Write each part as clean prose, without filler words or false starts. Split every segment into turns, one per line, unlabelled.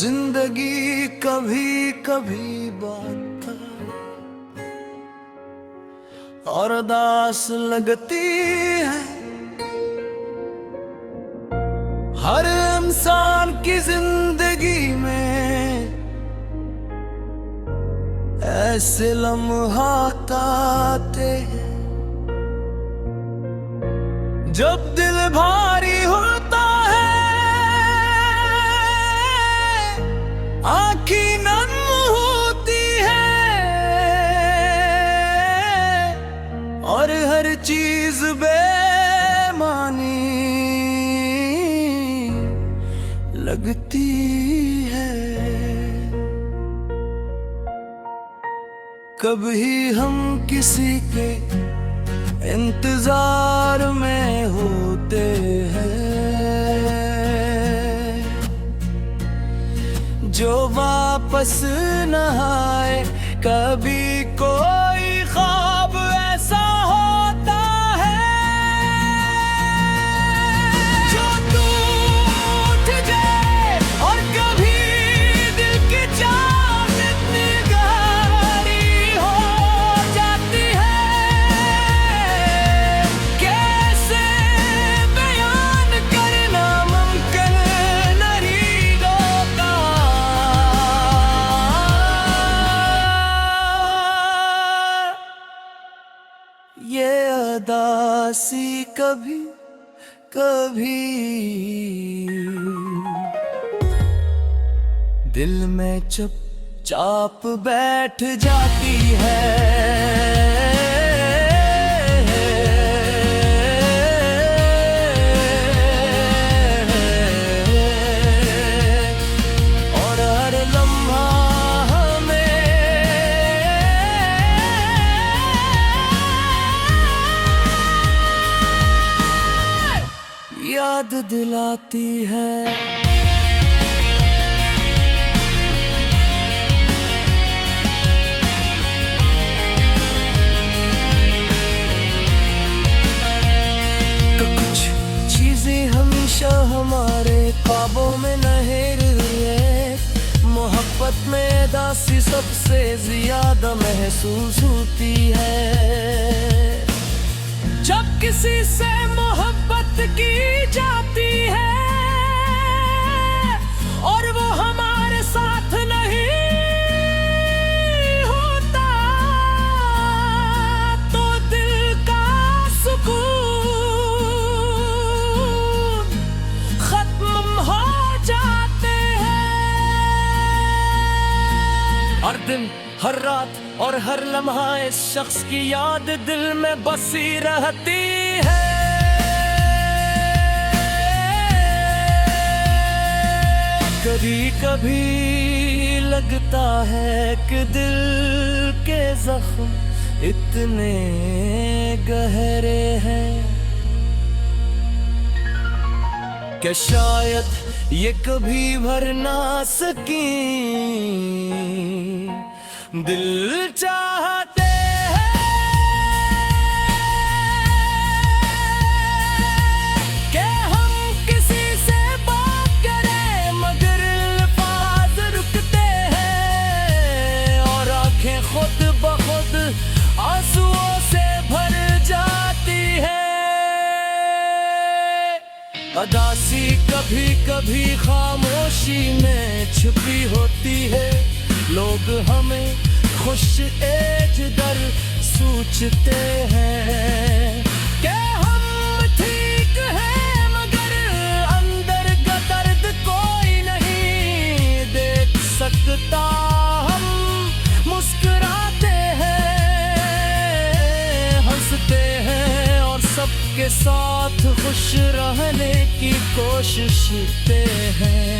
जिंदगी कभी कभी बात और उदास लगती है। हर इंसान की जिंदगी में ऐसे लम्हात आते हैं जब दिल भारी होता है, आँखें नम होती है और हर चीज बेमानी लगती है। कभी हम किसी के इंतजार में होते हैं जो वापस न आए। कभी कोई ख्वाब ऐसा होता है जो टूट जाए और कभी दिल की जान इतनी गहरी हो जाती है। कैसे बयान करना मुमकिन नहीं होता। ये अदासी कभी कभी दिल में चुपचाप बैठ जाती है। और हर लम्हा हमें याद दिलाती है। हमेशा हमारे ख्वाबों में नहर है। मोहब्बत में दासी सबसे ज्यादा महसूस होती है। जब किसी से मोहब्बत की जाती है और वो हमारे साथ नहीं होता तो दिल का सुकून हर दिन हर रात और हर लम्हा इस शख्स की याद दिल में बसी रहती है। कभी कभी लगता है कि दिल के जख्म इतने गहरे हैं कि शायद ये कभी भर ना सकी। दिल चाहते हैं कि हम किसी से बात करें मगर अल्फाज रुकते हैं और आंखें खुद ब खुद आंसुओं से भर जाती है। अदासी कभी कभी खामोशी में छुपी होती है। लोग हमें खुश एज दर सोचते हैं कि हम ठीक हैं मगर अंदर का दर्द कोई नहीं देख सकता। हम मुस्कुराते हैं हंसते हैं और सबके साथ खुश रहने की कोशिश करते हैं।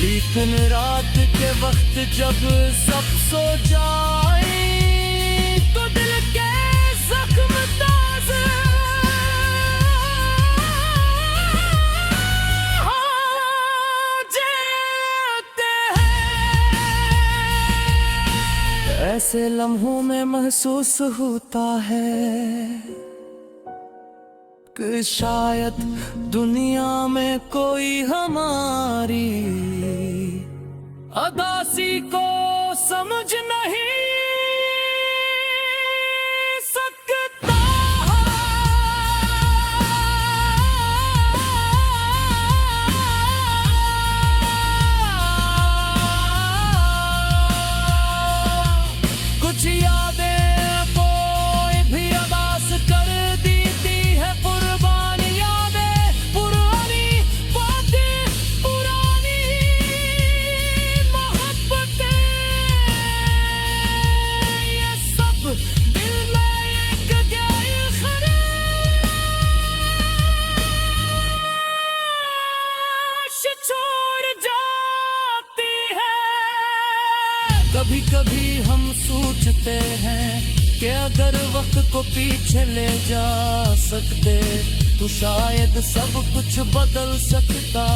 लेकिन रात के वक्त जब सब सो जाए तो दिल के जख्म ताज़े हो जाते हैं। ऐसे लम्हों में महसूस होता है कि शायद दुनिया में कोई हमारी अदासी को समझ नहीं सकता। कुछ यादें कोई भी अदास कर देती है, कुर्बानी यादें पुरानी बातें, पुरानी मोहब्बतें, ये सब दिल में एक गहरी खराश छोड़ जाती है। कभी कभी हम सोचते हैं कि अगर वक्त को पीछे ले जा सकते तो शायद सब कुछ बदल सकता,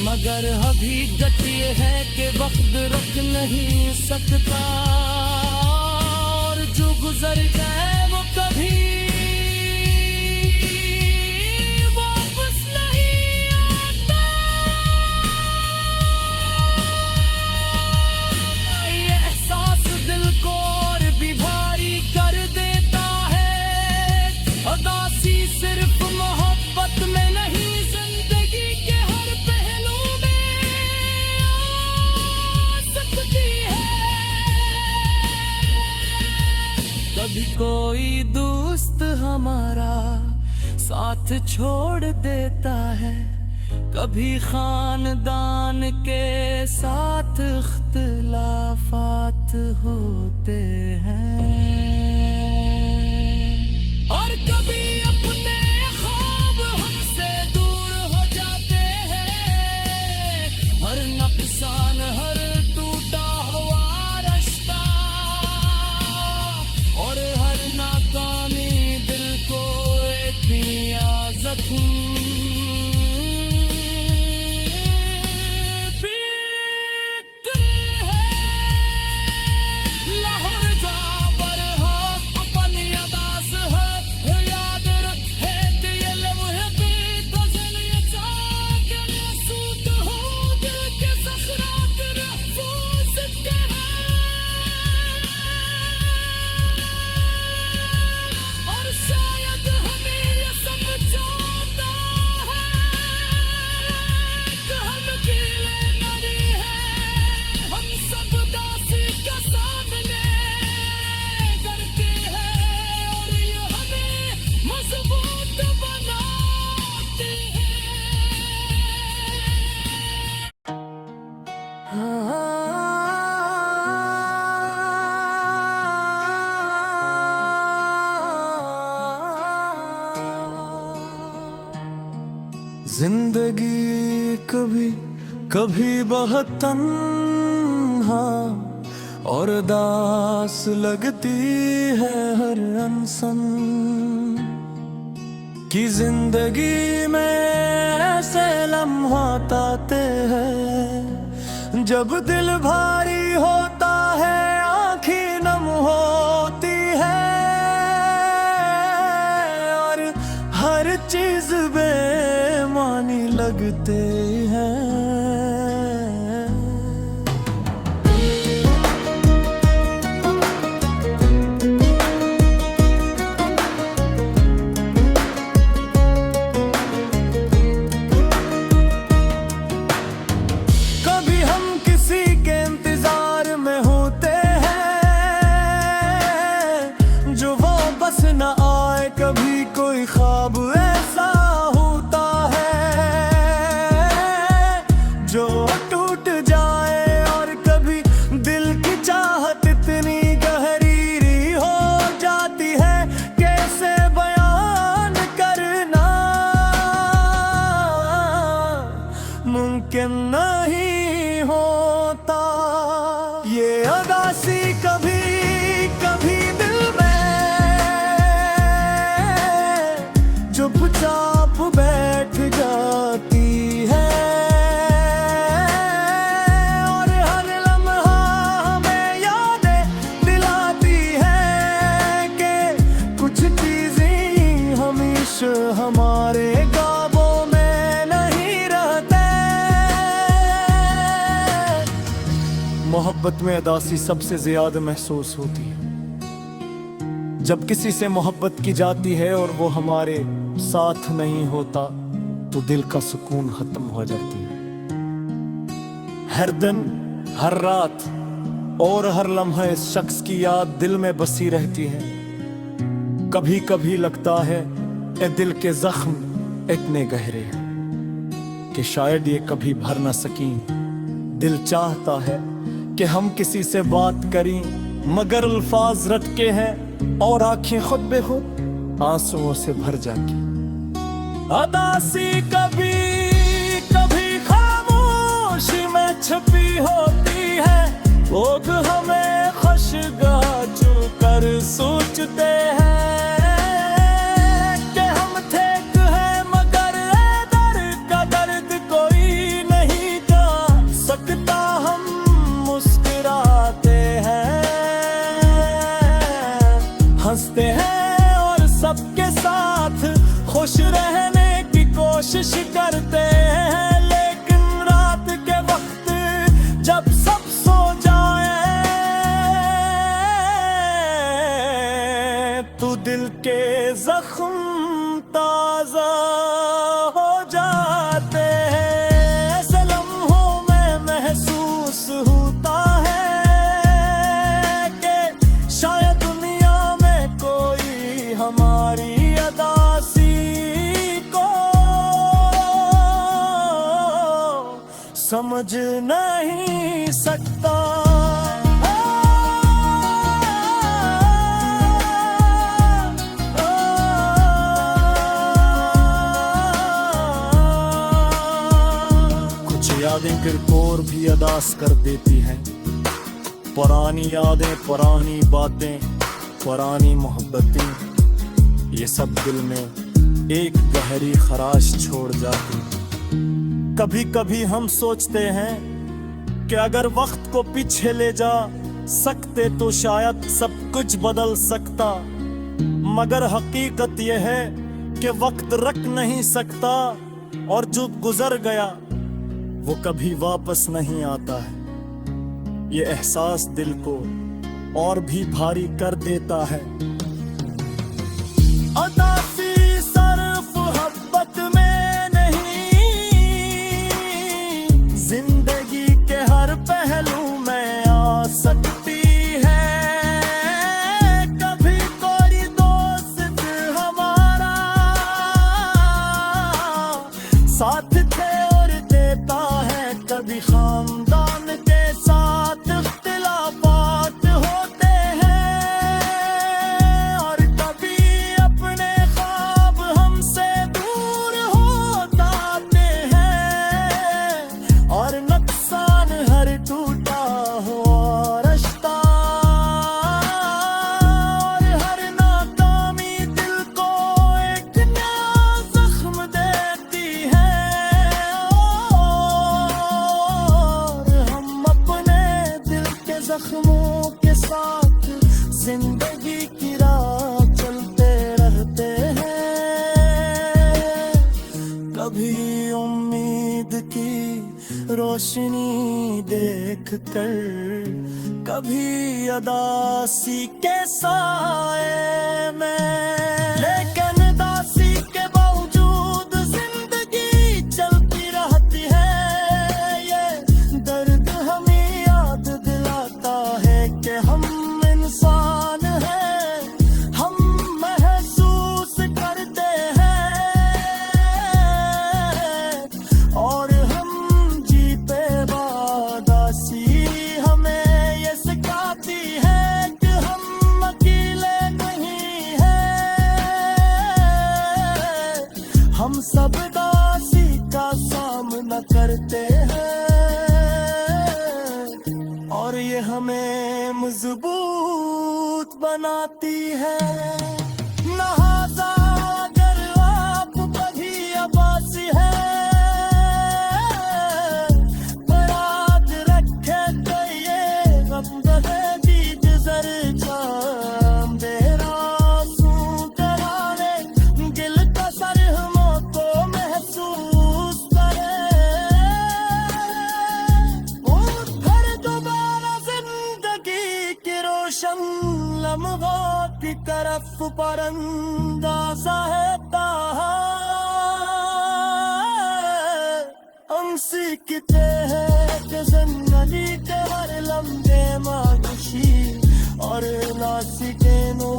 मगर हकीकत ये है कि वक्त रुक नहीं सकता, और जो गुजर गए वो कभी वापस नहीं आता। ये एहसास दिल को और भी भारी कर देता है। उदासी सिर्फ मोहब्बत में नहीं, जिंदगी के हर पहलू में आ सकती है। कभी कोई दोस्त हमारा साथ छोड़ देता है, कभी खानदान के साथ इख्तिलाफात होते हैं, और कभी अपने ख्वाब हमसे दूर हो जाते हैं। हर नुकसान, हर टूटा हुआ रिश्ता, और हर नाकामी दिल को एक नया जख्म
जिंदगी कभी कभी बहुत तन्हा और दास लगती है हर अनसन की। जिंदगी में ऐसे लम्हात आते हैं जब दिल भारी होता है, आँखें नम होती है, और हर चीज बेमानी लगते हैं। कभी हम किसी के इंतजार में होते हैं जो वापस न आए, कभी कोई ख्वाब ऐसा होता है जो टूट जाए, और कभी दिल की चाहत इतनी गहरी हो जाती है, कैसे बयान करना मुमकिन नहीं होता। ये उदासी कभी कभी दिल में चुपचाप बैठ जाती है, और हर लम्हा हमें यादें दिलाती है कि कुछ चीजें हमेशा हमारे ख्वाबों में नहीं रहते। मोहब्बत में उदासी सबसे ज्यादा महसूस होती है। जब किसी से मोहब्बत की जाती है और वो हमारे साथ नहीं होता तो दिल का सुकून खत्म हो जाती है। हर दिन, हर रात और हर लम्हा इस शख्स की याद दिल में बसी रहती है। कभी कभी लगता है ये दिल के जख्म इतने गहरे हैं कि शायद ये कभी भर न सकें। दिल चाहता है कि हम किसी से बात करें, मगर अल्फाज रटके हैं और आंखें खुद बेखुद आंसुओं से भर जाती। अदासी कभी कभी खामोशी में छुपी होती है। लोग हमें खुशगा कर सोचते हैं कि हम ठीक है, मगर दर्द का दर्द कोई नहीं जान सकता। हम मुस्कुराते हैं, हंसते हैं और सबके साथ खुश रहने की कोशिश करते हैं। लेकिन रात के वक्त जब सब सो जाए तो दिल के जख्म ताजा हो जाते हैं। ऐसे लम्हों में महसूस होता है कि शायद दुनिया में कोई हमारी अदासी को समझ नहीं सकता। कुछ यादें फिर और भी अदास कर देती हैं। पुरानी यादें, पुरानी बातें, पुरानी मोहब्बतें, ये सब दिल में एक गहरी खराश छोड़ जाती। कभी कभी हम सोचते हैं कि अगर वक्त को पीछे ले जा सकते तो शायद सब कुछ बदल सकता, मगर हकीकत यह है कि वक्त रख नहीं सकता और जो गुजर गया वो कभी वापस नहीं आता है। ये एहसास दिल को और भी भारी कर देता है। उदासी सिर्फ मोहब्बत में नहीं, जिंदगी के हर पहलू में आ सकती है। कभी कोई दोस्त हमारा साथ थे और देता है, कभी खानदान के साथ इख्तिलाफात होते हैं, और कभी अपने ख्वाब हमसे दूर हो जाते हैं। और नुकसान हर टूटा हुआ रिश्ता और हर नाकामी दिल को एक नया जख्म देती है। और हम अपने दिल के जख्मों के साथ जिंदगी की राह चलते रहते हैं। कभी उम्मीद की रोशनी देख कर, कभी अदासी के साए में। लेकिन अदासी के बावजूद जिंदगी चलती रहती है। ये दर्द हमें याद दिलाता है कि हम इंसान हैं, हम महसूस करते हैं और हम जीते बादासी हमें ये सिखाती है कि हम अकेले नहीं हैं। हम सब दासी का सामना करते हैं और ये हमें मजबूत बनाती है। लिहाजा अगर आप कभी आबासी है, पर याद रखे तो ये गम गदे गुजर जाम देरा कराने दिल का सरहमों को महसूस करे। और फिर दोबारा
की तरफ पर अंदाजा है ताहा हम सीखते हैं कि जिंदगी के हर लम्हे मानुषी और ना सीखे नो